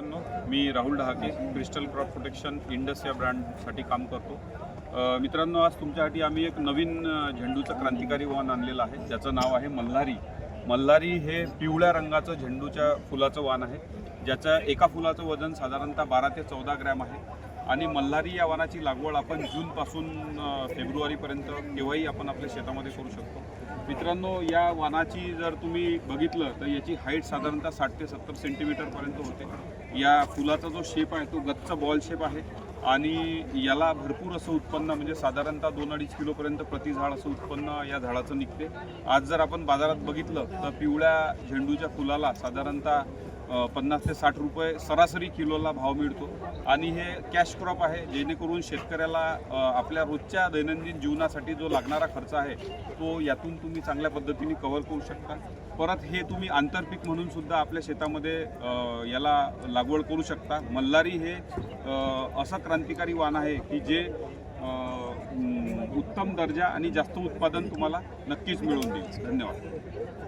मित्रांनो, मी Rahul Dahake Crystal Crop Protection Indus या ब्रँडसाठी काम करतो। मित्रांनो, आज तुमच्यासाठी आम्ही एक नवीन झेंडूचं क्रांतिकारी वाण आणलेलं आहे, ज्याचं नाव आहे मल्हारी। मल्हारी हे पिवळ्या रंगाचं झेंडूच्या फुलाचं वाण आहे, ज्याचं एका फुलाचं वजन साधारणतः 12 ते 14 ग्रॅम आहे। आणि मल्हारी या वाणाची लागवड आपण जूनपासून फेब्रुवारीपर्यंत केव्हाही आपण आपल्या शेतामध्ये करू शकतो। मित्रांनो, या वाणाची जर तुम्ही बघितलं तर याची हाईट साधारणतः 60 ते 70 सेंटीमीटरपर्यंत होते। या फुलाचा जो शेप आहे तो गच्च बॉल शेप आहे आणि याला भरपूर असं उत्पन्न म्हणजे साधारणतः 2-2.5 किलोपर्यंत प्रति झाड असं उत्पन्न या झाडाचं निघते। आज जर आपण बाजारात बघितलं तर पिवळ्या झेंडूच्या फुलाला साधारणतः 50 ते 60 रुपये सरासरी किलोला भाव मिळतो आणि हे कॅश क्रॉप आहे, जेणेकरून शेतकऱ्याला आपल्या रोजच्या दैनंदिन जीवनासाठी जो लागणारा खर्च आहे तो यातून तुम्ही चांगल्या पद्धतीने कव्हर करू शकता। परत हे तुम्ही आंतरपीक म्हणून सुद्धा आपल्या शेतामध्ये याला लागवड करू शकता। मल्हारी हे असं क्रांतिकारी वाण आहे की जे उत्तम दर्जा आणि जास्त उत्पादन तुम्हाला नक्कीच मिळवून देईल। धन्यवाद।